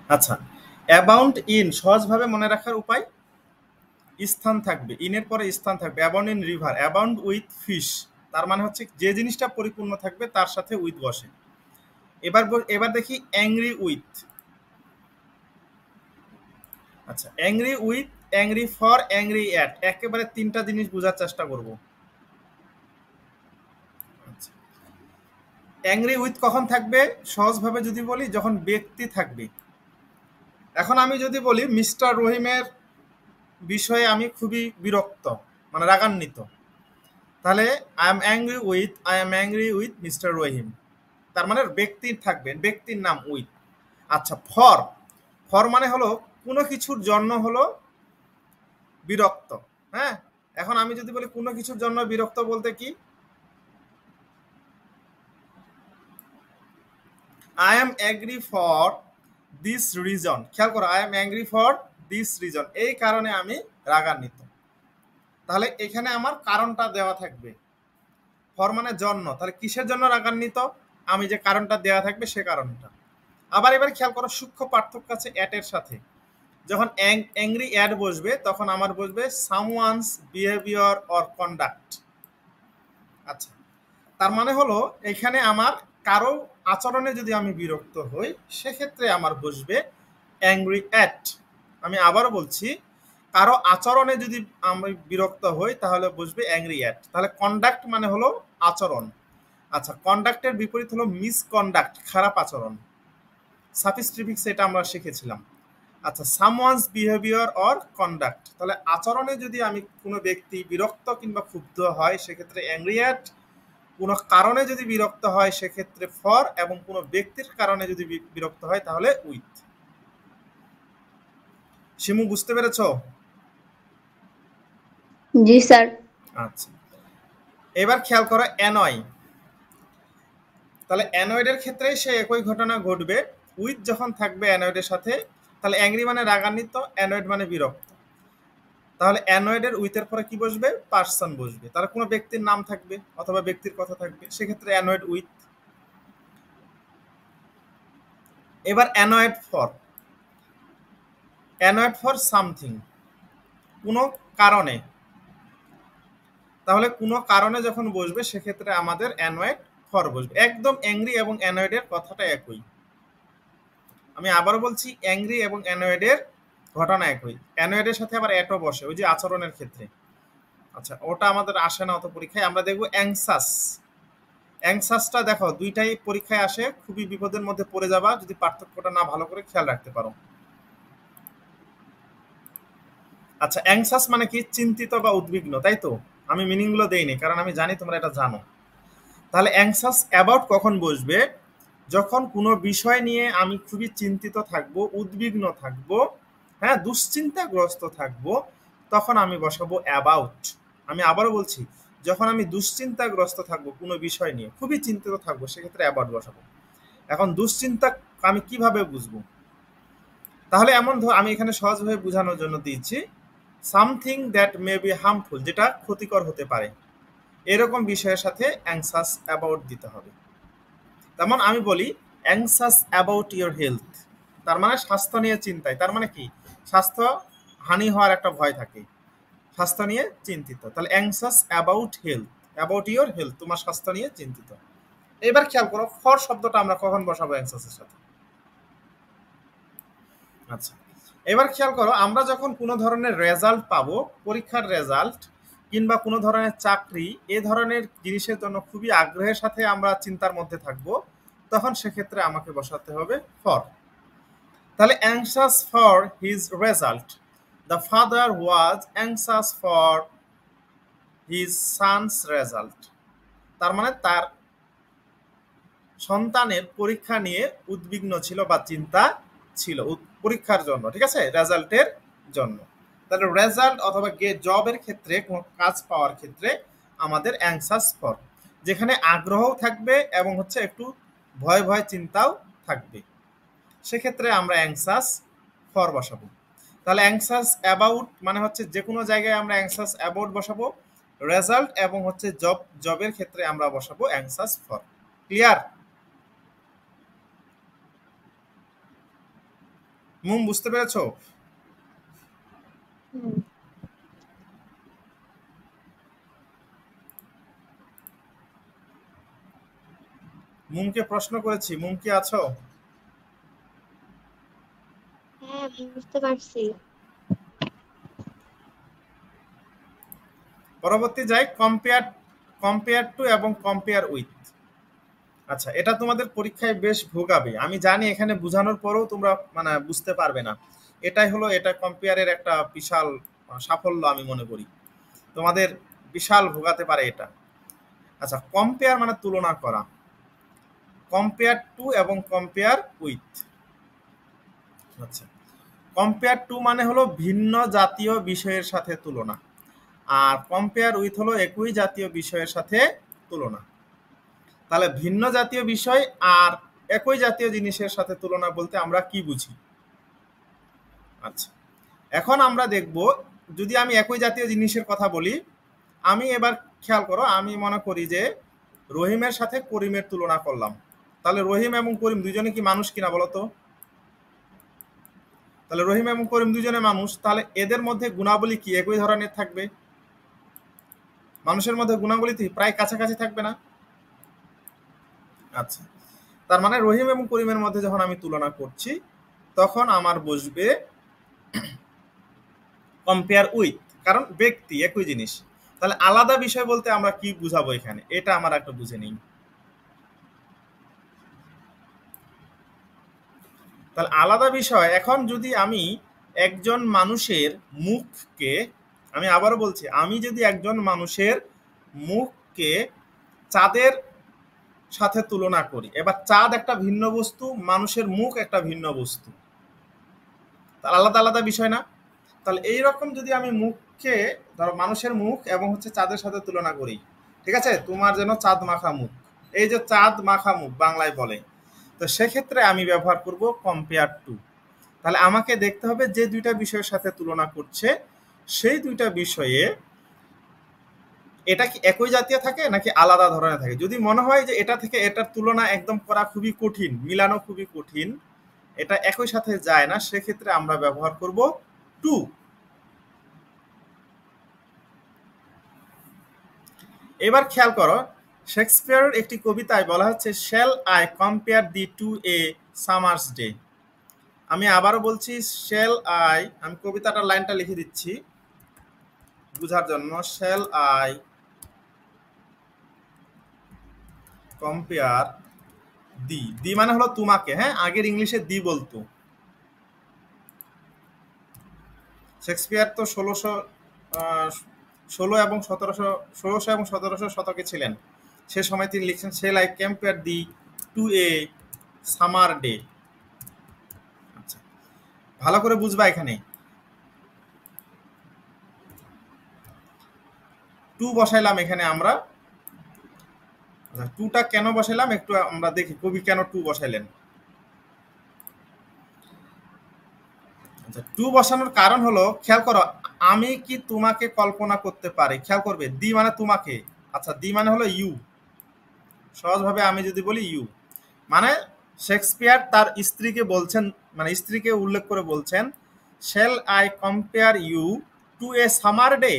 আচ্ছা, abound in সহজভাবে মনে রাখার উপায়, স্থান থাকবে, ইনের পরে স্থান থাকবে। Abound in river, abound with fish, তার মানে হচ্ছে যে জিনিসটা পরিপূর্ণ থাকবে তার সাথে উইথ বসে। এবার দেখি অ্যাংরি উইথ। আচ্ছা, angry with, angry for, angry at, একেবারে তিনটা জিনিস বোঝার চেষ্টা করব। আচ্ছা, অ্যাংরি উইথ কখন থাকবে? সহজভাবে যদি বলি, যখন ব্যক্তি থাকবে। এখন আমি যদি বলি মিস্টার রহিমের বিষয়ে আমি খুবই বিরক্ত, মানে রাগান্বিত, তাহলে I am angry with mister Rahim, তার মানে ব্যক্তি থাকবে, ব্যক্তির নাম উইথ। আচ্ছা, ফর, ফর মানে হলো কোনো কিছুর জন্য হলো বিরক্ত। হ্যাঁ, এখন আমি যদি বলি কোনো কিছুর জন্য বিরক্ত বলতে কি, I am agree for this reason, খেয়াল করো, I am angry for this reason, এই কারণে আমি রাগান্বিত। তাহলে এখানে আমার কারণটা দেওয়া থাকবে। ফর মানে জন্য, তাহলে কিসের জন্য রাগান্বিত, আমি যে কারণটা দেওয়া থাকবে সে কারণটা। আবার এবার খেয়াল করো, সূক্ষ্ম পার্থক্য আছে অ্যাট এর সাথে। যখন অ্যাংরি অ্যাড বসবে তখন আমার বসবে সামওয়ানস বিহেভিয়ার অর কন্ডাক্ট। আচ্ছা, তার মানে হলো এখানে আমার কারো আচরণে যদি আমি বিরক্ত হই সেক্ষেত্রে আমার বসবে অ্যাংরি অ্যাট। আমি আবারও বলছি, কারো আচরণে যদি আমি বিরক্ত হই তাহলে বসবে অ্যাংরি অ্যাট। তাহলে কন্ডাক্ট মানে হলো আচরণ। আচ্ছা, কন্ডাক্টের বিপরীত হলো মিসকন্ডাক্ট, খারাপ আচরণ। সাফিক্স প্রিফিক্স এটা আমরা শিখেছিলাম। আচ্ছা, সামওয়ানস বিহেভিয়ার অর কন্ডাক্ট, তাহলে আচরণে যদি আমি কোনো ব্যক্তি বিরক্ত কিংবা ক্ষুব্ধ হয় সেক্ষেত্রে অ্যাংরি অ্যাট, কোনো কারণে যদি বিরক্ত হয় সেক্ষেত্রে ফর, এবং কোনো ব্যক্তির কারণে যদি বিরক্ত হয় তাহলে উইথ। শিমু, বুঝতে পেরেছ? জি স্যার। আচ্ছা, এবার খেয়াল করো অ্যানয়। তাহলে অ্যানয়েডের ক্ষেত্রে সে একই ঘটনা ঘটবে। উইথ যখন থাকবে অ্যানয়েডের সাথে, তাহলে অ্যাংরি মানে রাগান্বিত, অ্যানয়েড মানে বিরক্ত। তাহলে অ্যানয়েডের উইথের পরে কি বসবে? পার্সন বসবে, তাহলে কোনো ব্যক্তির নাম থাকবে অথবা ব্যক্তির কথা থাকবে, সেক্ষেত্রে অ্যানয়েড উইথ। এবার অ্যানয়েড ফর সামথিং, কোনো কারণে। তাহলে কোনো কারণে যখন বসবে সেক্ষেত্রে আমাদের অ্যানয়েড ফর বসবে। একদম অ্যাংরি এবং অ্যানয়েডের কথাটা একই। আমি আবার বলছি, অ্যাংরি এবং অ্যানয়েডের ঘটনা একই। অ্যানয়েডের সাথে আবার অ্যাটও বসে, ওই যে আচরণের ক্ষেত্রে। আচ্ছা, ওটা আমাদের আসে না অত পরীক্ষায়। আমরা দেখবো অ্যাংসাস। অ্যাংসাসটা দেখো দুইটাই পরীক্ষায় আসে, খুবই বিপদের মধ্যে পড়ে যাবা যদি পার্থক্যটা না ভালো করে খেয়াল রাখতে পারো। আচ্ছা, অ্যাংসাস মানে কি? চিন্তিত বা উদ্বিগ্ন, তাই তো? আমি মিনিং গুলো দেইনি কারণ আমি জানি তোমরা এটা জানো। তাহলে অ্যাংসাস অ্যাবাউট কখন বসবে? যখন কোনো বিষয় নিয়ে আমি খুবই চিন্তিত থাকবো, উদ্বিগ্ন থাকবো, হ্যাঁ, দুশ্চিন্তাগ্রস্ত থাকবো, তখন আমি বসাবো অ্যাবাউট। আমি আবারও বলছি, যখন আমি দুশ্চিন্তাগ্রস্ত থাকবো কোনো বিষয় নিয়ে, খুবই চিন্তিত থাকবো, সেক্ষেত্রে অ্যাবাউট বসাবো। এখন দুশ্চিন্তা আমি কিভাবে বুঝবো? তাহলে আমি এখানে সহজভাবে বোঝানোর জন্য দিয়েছি, something that may be harmful, যেটা ক্ষতিকর হতে পারে, এরকম বিষয়ের সাথে অ্যাংসাস অ্যাবাউট দিতে হবে। যেমন আমি বলি অ্যাংসাস অ্যাবাউট ইওর হেলথ, তার মানে স্বাস্থ্য নিয়ে চিন্তায়। তার মানে কি? স্বাস্থ্য হানি হওয়ার একটা ভয় থাকে, স্বাস্থ্য নিয়ে চিন্তিত। তাহলে anxious about health, about your health, তোমার স্বাস্থ্য নিয়ে চিন্তিত। এবার খেয়াল করো ফর শব্দটা আমরা কখন বসাবো অ্যাংসাসের সাথে। আচ্ছা, এবার খেয়াল করো, আমরা যখন কোনো ধরনের রেজাল্ট পাবো, পরীক্ষার রেজাল্ট কিংবা কোনো ধরনের চাকরি, এ ধরনের জিনিসের জন্য খুবই আগ্রহের সাথে আমরা চিন্তার মধ্যে থাকবো, তখন সেক্ষেত্রে আমাকে বসাতে হবে ফর। তাহলে anxious for his result, the father was anxious for his sons result, তার মানে তার সন্তানের পরীক্ষা নিয়ে উদ্বিগ্ন ছিল বা চিন্তা ছিল পরীক্ষার জন্য, ঠিক আছে, রেজাল্টের জন্য। তাহলে রেজাল্ট অথবা জবের ক্ষেত্রে, কোনো কাজ পাওয়ার ক্ষেত্রে আমাদের অ্যাংসাস ফর, যেখানে আগ্রহ থাকবে এবং হচ্ছে একটু ভয় ভয় চিন্তাও থাকবে, সেক্ষেত্রে আমরা অ্যাংসাস ফর বসাবো। তাহলে অ্যাংসাস অ্যাবাউট মানে হচ্ছে যে কোনো জায়গায় আমরা অ্যাংসাস অ্যাবাউট বসাবো, রেজাল্ট এবং হচ্ছে জবের ক্ষেত্রে আমরা বসাবো অ্যাংসাস ফর। ক্লিয়ার? মুম বুঝতে পেরেছো? হুম। মুমকে প্রশ্ন করেছি, মুম কি আছো? হ্যাঁ, বুঝতে পারছি। পরবর্তী যাই, কম্পেয়ার, কম্পেয়ার টু এবং কম্পেয়ার উইথ। আচ্ছা, এটা তোমাদের পরীক্ষায় বেশ ভোগাবে, আমি জানি। এখানে বোঝানোর পরেও তোমরা মানে বুঝতে পারবে না। এটাই হলো এটা কম্পেয়ারের একটা বিশাল সাফল্য আমি মনে করি। তোমাদের বিশাল ভোগাতে পারে এটা। আচ্ছা, কম্পেয়ার মানে তুলনা করা, কম্পেয়ার টু এবং কম্পেয়ার উইথ। আচ্ছা, কম্পেয়ার টু মানে হলো ভিন্ন জাতীয় বিষয়ের সাথে তুলনা, আর কম্পেয়ার উইথ হলো একই জাতীয় বিষয়ের সাথে তুলনা। তাহলে ভিন্ন জাতীয় বিষয় আর একই জাতীয় জিনিসের সাথে তুলনা বলতে আমরা কি বুঝি? আচ্ছা, এখন আমরা দেখব, যদি আমি একই জাতীয় জিনিসের কথা বলি, আমি এবার খেয়াল করো, আমি মনে করি যে রহিমের সাথে করিমের তুলনা করলাম। তাহলে রহিম এবং করিম দুজনে কি মানুষ কিনা বলো তো? তাহলে রহিম এবং করিম দুজনে মানুষ, তাহলে এদের মধ্যে গুণাবলী কি একই ধরনের থাকবে? মানুষের মধ্যে গুণাবলী প্রায় কাছাকাছি থাকবে না? আচ্ছা, তার মানে রহিম এবং করিমের মধ্যে যখন আমি তুলনা করছি, তখন আমার বসবে কম্পেয়ার উইথ, কারণ ব্যক্তি একই জিনিস। তাহলে আলাদা বিষয় বলতে আমরা কি বুঝাবো এখানে, এটা আমার একটা বুঝে নিই। তাহলে আলাদা বিষয়, এখন যদি আমি একজন মানুষের মুখকে, আমি আবারও বলছি, আমি যদি একজন মানুষের মুখকে চাঁদের সাথে তুলনা করি, এবার চাঁদ একটা ভিন্ন বস্তু, মানুষের মুখ একটা ভিন্ন বস্তু, তাহলে আলাদা আলাদা বিষয় না? তাহলে এইরকম যদি আমি মুখকে, ধরো মানুষের মুখ এবং হচ্ছে চাঁদের সাথে তুলনা করি, ঠিক আছে, তোমার যেন চাঁদ মাখা মুখ, এই যে চাঁদ মাখা মুখ বাংলায় বলে, তো সেক্ষেত্রে আমি ব্যবহার করব কম্পেয়ার টু। তাহলে আমাকে দেখতে হবে যে দুইটা বিষয়ের সাথে তুলনা করছে, সেই দুইটা বিষয়ে এটা কি একই জাতীয় থাকে নাকি আলাদা ধরনের থাকে। যদি মনে হয় যে এটা থেকে এটার তুলনা একদম করা খুবই কঠিন, মিলানো খুবই কঠিন, এটা একই সাথে যায় না, সেক্ষেত্রে আমরা ব্যবহার করব টু। এবার খেয়াল করো, শেক্সপিয়ারের একটি কবিতায় বলা হচ্ছে, shall I compare thee to a summer's day. আমি আবারও বলছি, শ্যাল আই, আমি কবিতাটার লাইনটা লিখে দিচ্ছি বুঝার জন্য। শ্যাল আই কম্পেয়ার দি, দি মানে হলো তোমাকে, হ্যাঁ, আগের ইংলিশে দি বলতো। শেক্সপিয়ার তো 1600 এবং 1700 শতকে ছিলেন। সে সময় তিনি লিখছেন, shall I compare thee to a summer day. আচ্ছা, ভালো করে বুঝবা, এখানে টু বসাইলাম এখানে আমরা। টুটা কেন বসাইলাম একটু আমরা দেখি, কবি কেন টু বসাইলেন। আচ্ছা, টু বসানোর কারণ হলো, খেয়াল করো, আমি কি তোমাকে কল্পনা করতে পারি, খেয়াল করবে, দি মানে তোমাকে, আচ্ছা দি মানে হলো ইউ। সহজভাবে আমি যদি বলি ইউ, মানে শেক্সপিয়ার তার স্ত্রীকে বলছেন, মানে স্ত্রীকে উল্লেখ করে বলছেন, shall I compare you to a summer day.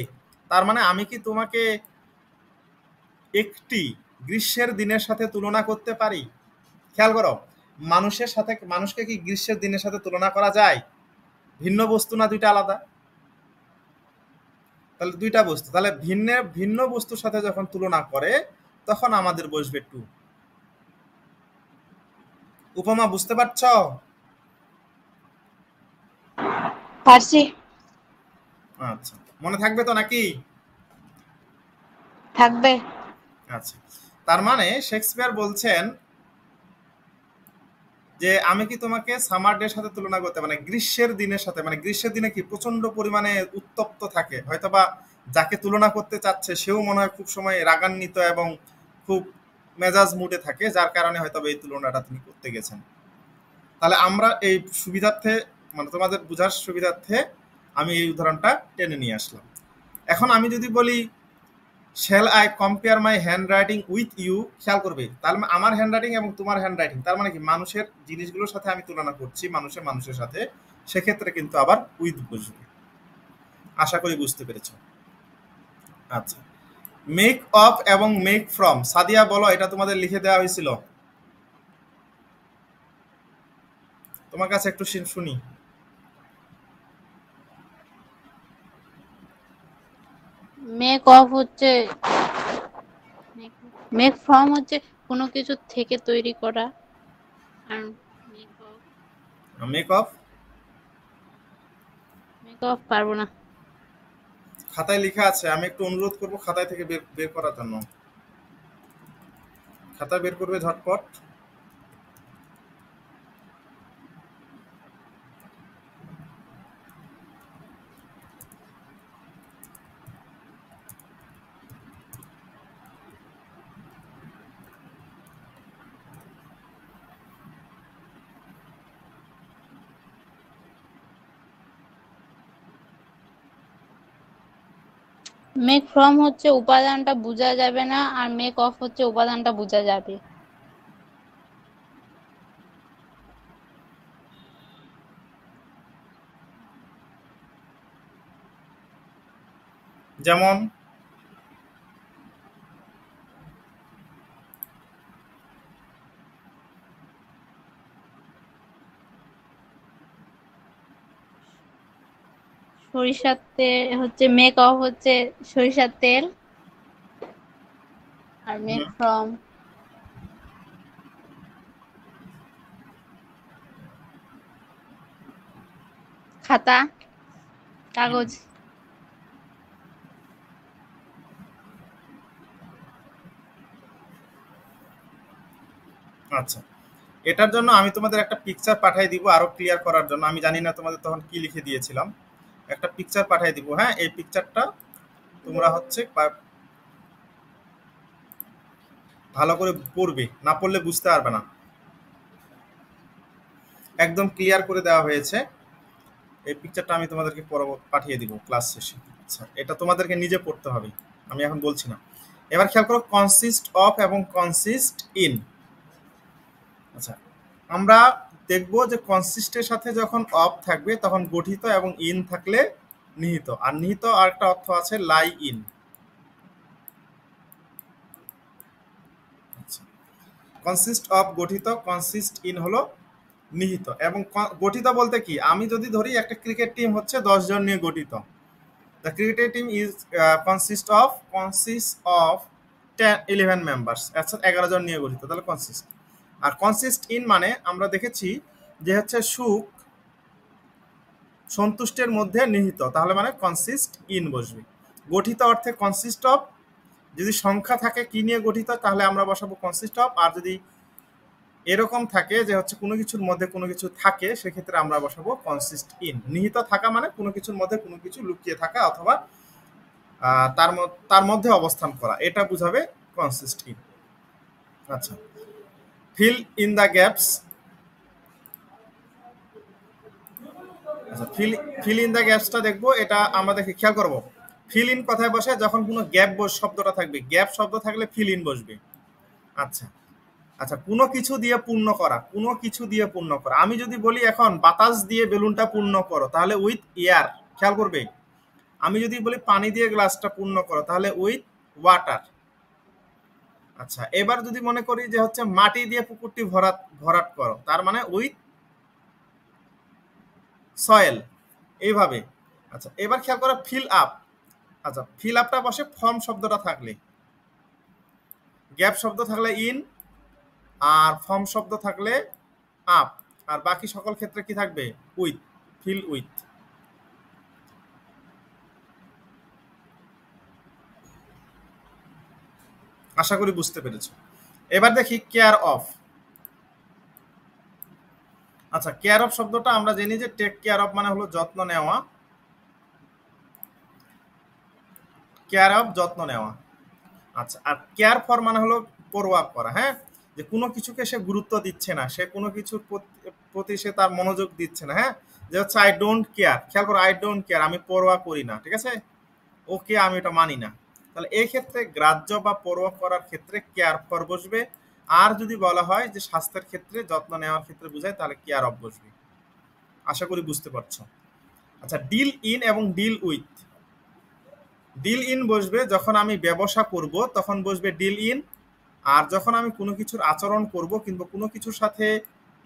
তার মানে আমি কি তোমাকে একটি গ্রীষ্মের দিনের সাথে তুলনা করতে পারি। খেয়াল করো, মানুষের সাথে, মানুষকে কি গ্রীষ্মের দিনের সাথে তুলনা করা যায়? ভিন্ন বস্তু না দুইটা আলাদা? তাহলে দুইটা বস্তু, তাহলে ভিন্ন ভিন্ন বস্তুর সাথে যখন তুলনা করে, তখন আমাদের বসবে টু। উপমা বুঝতে পারছ? পারছি। আচ্ছা, মনে থাকবে তো নাকি? থাকবে। আচ্ছা, তার মানে শেক্সপিয়ার বলছেন যে আমি কি তোমাকে সামার ডে সাথে তুলনা করতে, মানে গ্রীষ্মের দিনের সাথে, মানে গ্রীষ্মের দিনে কি প্রচন্ড পরিমাণে উত্তপ্ত থাকে, হয়তোবা যাকে তুলনা করতে চাচ্ছে সেও মনে হয় খুব সময় রাগান্বিত এবং খুব মেজাজ মুডে থাকে, যার কারণে হয়তো এই তুলনাটা তিনি করতে গেছেন। তাহলে আমরা এই সুবিধার্থে, মানে তোমাদের বোঝার সুবিধার্থে আমি এই উদাহরণটা টেনে নিয়ে আসলাম। এখন আমি যদি বলি, shall I compare my hand writing with you, খেয়াল করবে, তার মানে আমার হ্যান্ড রাইটিং এবং তোমার হ্যান্ড রাইটিং, তার মানে কি মানুষের জিনিসগুলোর সাথে আমি তুলনা করছি, মানুষের সাথে। সেক্ষেত্রে কিন্তু আবার উইথ বসবে। আশা করি বুঝতে পেরেছ। আচ্ছা, মেক অফ এবং মেক ফ্রম, সাদিয়া বলো, এটা তোমাদের লিখে দেওয়া হয়েছিল, তোমার কাছে একটু শুনি। মেক অফ হচ্ছে, মেক ফ্রম হচ্ছে কোনো কিছু থেকে তৈরি করা, আর মেক অফ মেক অফ পারবো না। খাতায় লেখা আছে, আমি একটু অনুরোধ করব খাতায় থেকে বের করার জন্য। খাতা বের করবে ঝটপট। মেক ফ্রম হচ্ছে উপাদানটা বোঝা যাবে না, আর মেক অফ হচ্ছে উপাদানটা বোঝা যাবে। যেমন সরিষার তেল হচ্ছে, মেক অফ হচ্ছে সরিষার তেল, আর মেক ফ্রম খাতা, কাগজ। আচ্ছা, এটার জন্য আমি তোমাদের একটা পিকচার পাঠিয়ে দিব আরো ক্লিয়ার করার জন্য। আমি জানি না তোমাদের তখন কি লিখে দিয়েছিলাম, একটা পিকচার পাঠিয়ে দিব। হ্যাঁ, এই পিকচারটা তোমরা হচ্ছে ভালো করে পড়বে, না পড়লে বুঝতে পারবে না। একদম ক্লিয়ার করে দেওয়া হয়েছে। এই পিকচারটা আমি তোমাদেরকে পাঠিয়ে দিব ক্লাস শেষে। আচ্ছা, এটা তোমাদেরকে নিজে পড়তে হবে, আমি এখন বলছি না। এবার খেয়াল করো, কনসিস্ট অফ এবং কনসিস্ট ইন। আচ্ছা, আমরা দেখব যে কনসিস্টের সাথে যখন অফ থাকবে তখন গঠিত, এবং ইন থাকলে নিহিত। আর নিহিত আর একটা অর্থ আছে লাই ইন। কনসিস্ট অফ গঠিত, কনসিস্ট ইন হলো নিহিত। এবং গঠিত বলতে কি, আমি যদি ধরি একটা ক্রিকেট টিম হচ্ছে 10 জন নিয়ে গঠিত, the cricket team is consist of 11 members, অর্থাৎ 11 জন নিয়ে গঠিত, তাহলে কনসিস্ট। আর কনসিস্ট ইন মানে আমরা দেখেছি যে হচ্ছে সুখ সন্তুষ্টের মধ্যে নিহিত, তাহলে মানে কনসিস্ট ইন বসবে। গঠিত অর্থে কনসিস্ট অফ, যদি সংখ্যা থাকে কি নিয়ে গঠিত তাহলে আমরা বসাবো কনসিস্ট অফ, আর যদি এরকম থাকে যে হচ্ছে কোনো কিছুর মধ্যে কোনো কিছু থাকে সেক্ষেত্রে আমরা বসাবো কনসিস্ট ইন। নিহিত থাকা মানে কোনো কিছুর মধ্যে কোনো কিছু লুকিয়ে থাকা অথবা তার মধ্যে অবস্থান করা, এটা বুঝাবে কনসিস্ট ইন। আচ্ছা, ফিল ইন দ্য গ্যাপস। আচ্ছা, ফিল ইন দ্য গ্যাপসটা দেখবো, এটা আমরা দেখে খেয়াল করবো। ফিল ইন কথায় বসে যখন কোনো গ্যাপ শব্দটা থাকবে, গ্যাপ শব্দ থাকলে ফিল ইন বসবে। আচ্ছা আচ্ছা, কোনো কিছু দিয়ে পূর্ণ করা, কোনো কিছু দিয়ে পূর্ণ করা। আমি যদি বলি এখন বাতাস দিয়ে বেলুনটা পূর্ণ করো, তাহলে উইথ এয়ার, খেয়াল করবে। আমি যদি বলি পানি দিয়ে গ্লাসটা পূর্ণ করো, তাহলে উইথ ওয়াটার। আচ্ছা, এবার যদি মনে করি যে হচ্ছে মাটি দিয়ে পুকুরটি ভরাট করো, তার মানে উইথ সয়েল, এইভাবে। আচ্ছা, এবার খেয়াল করো ফিল আপ। আচ্ছা, ফিল আপটা বসে ফর্ম শব্দটা থাকলে, গ্যাপ শব্দ থাকলে ইন, আর ফর্ম শব্দ থাকলে আপ, আর বাকি সকল ক্ষেত্রে কি থাকবে উইথ, ফিল উইথ। আশা করি বুঝতে পেরেছো। এবার দেখি কেয়ার অফ। আচ্ছা, কেয়ার অফ শব্দটা আমরা জানি যে টেক কেয়ার অফ মানে হলো যত্ন নেওয়া, কেয়ার অফ যত্ন নেওয়া। আচ্ছা, আর কেয়ার ফর মানে হলো পরোয়া করা। হ্যাঁ, যে কোনো কিছুকে সে গুরুত্ব দিচ্ছে না, সে কোনো কিছুর প্রতি সে তার মনোযোগ দিচ্ছে না। হ্যাঁ, যে হচ্ছে আই ডোন্ট কেয়ার, খেয়াল করো আই ডোন্ট কেয়ার, আমি পরোয়া করি না, ঠিক আছে, ওকে আমি এটা মানি না। তাহলে এই ক্ষেত্রে গ্রাহ্য বা পরোয়া করার ক্ষেত্রে কেয়ার ফর বসবে। আর যদি বলা হয় যে স্বাস্থ্যের ক্ষেত্রে যত্ন নেওয়ার ক্ষেত্রে বোঝায়, তাহলে কেয়ার অফ বসবে। আশা করি বুঝতে পারছো। আচ্ছা, ডিল ইন এবং ডিল উইথ। ডিল ইন বসবে যখন আমি ব্যবসা করব তখন বসবে ডিল ইন, আর যখন আমি কোনো কিছুর আচরণ করব কিংবা কোনো কিছুর সাথে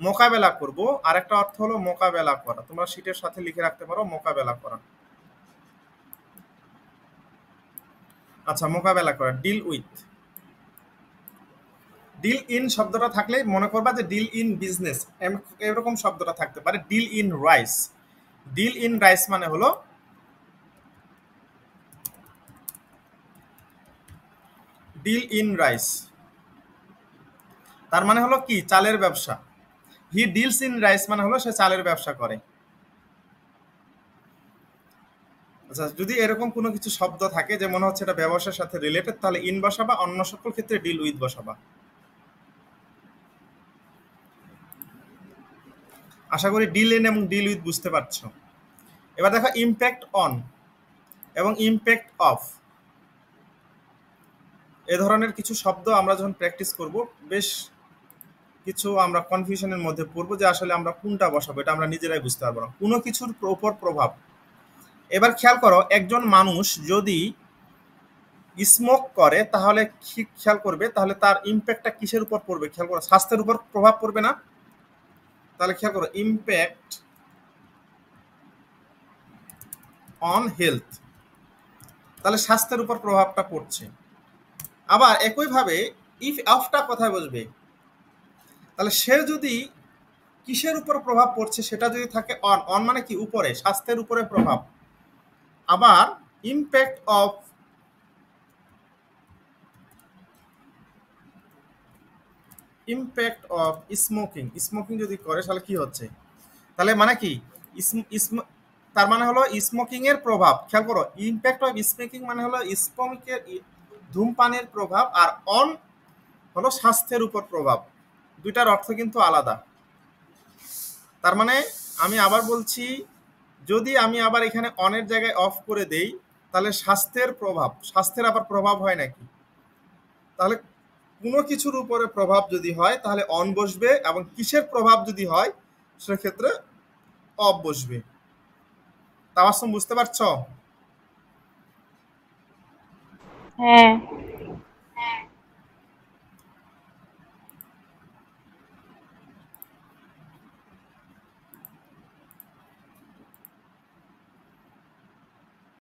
মোকাবেলা করব, আরেকটা অর্থ হলো মোকাবেলা করা। তোমরা শীটের সাথে লিখে রাখতে পারো মোকাবেলা করা। আচ্ছা, মোকাবেলা করা ডিল উইথ। ডিল ইন শব্দটা থাকলে মনে করবা যে ডিল ইন বিজনেস, এরকম শব্দটা থাকতে পারে। Deal in rice, deal in rice মানে হলো ডিল ইন রাইস, তার মানে হলো কি চালের ব্যবসা। হি ডিলস ইন রাইস মানে হলো সে চালের ব্যবসা করে। আচ্ছা, যদি এরকম কোনো কিছু শব্দ থাকে যে মনে হচ্ছে এটা ব্যবসার সাথে রিলেটেড, তাহলে ইন বসাবা, অন্য সকল ক্ষেত্রে ডিল উইথ বসাবা। আশা করি ডিল ইন এবং ডিল উইথ বুঝতে পারছো। এবার দেখো ইমপ্যাক্ট অন এবং ইমপ্যাক্ট অফ, এ ধরনের কিছু শব্দ আমরা যখন প্র্যাকটিস করব বেশ কিছু আমরা কনফিউশনের মধ্যে পড়বো যে আসলে আমরা কোনটা বসাবো, এটা আমরা নিজেরাই বুঝতে পারবো না। কোনো কিছুর উপর প্রভাব। এবার খেয়াল করো, একজন মানুষ যদি স্মোক করে তাহলে খেয়াল করবে তাহলে তার ইমপ্যাক্টটা কিসের উপর পড়বে, খেয়াল করো, স্বাস্থ্যের উপর প্রভাব পড়বে না? তাহলে খেয়াল করো ইমপ্যাক্ট অন হেলথ, তাহলে স্বাস্থ্যের উপর প্রভাবটা পড়ছে। আবার একইভাবে ইফ অফটা কোথায় বসবে, তাহলে সে যদি কিসের উপর প্রভাব পড়ছে সেটা যদি থাকে অন, অন মানে কি উপরে, স্বাস্থ্যের উপরে প্রভাব। আবার ইমপ্যাক্ট অফ স্মোকিং, স্মোকিং যদি করে তাহলে কি হচ্ছে, তাহলে মানে কি তার মানে হলো স্মোকিং এর প্রভাব। খেয়াল করো ইমপ্যাক্ট অফ স্মোকিং মানে হলো স্মোকিংয়ের ধূমপানের প্রভাব, আর অন হলো স্বাস্থ্যের উপর প্রভাব। দুইটার অর্থ কিন্তু আলাদা। তার মানে আমি আবার বলছি, যদি আমি আবার এখানে অনের জায়গায় অফ করে দেই তাহলে স্বাস্থ্যের প্রভাব, স্বাস্থ্যের আবার প্রভাব হয় নাকি? তাহলে কোনো কিছুর উপরে প্রভাব যদি হয় তাহলে অন বসবে, এবং কিসের প্রভাব যদি হয় সেক্ষেত্রে অফ বসবে। তাওয়াসসুম বুঝতে পারছো? হ্যাঁ।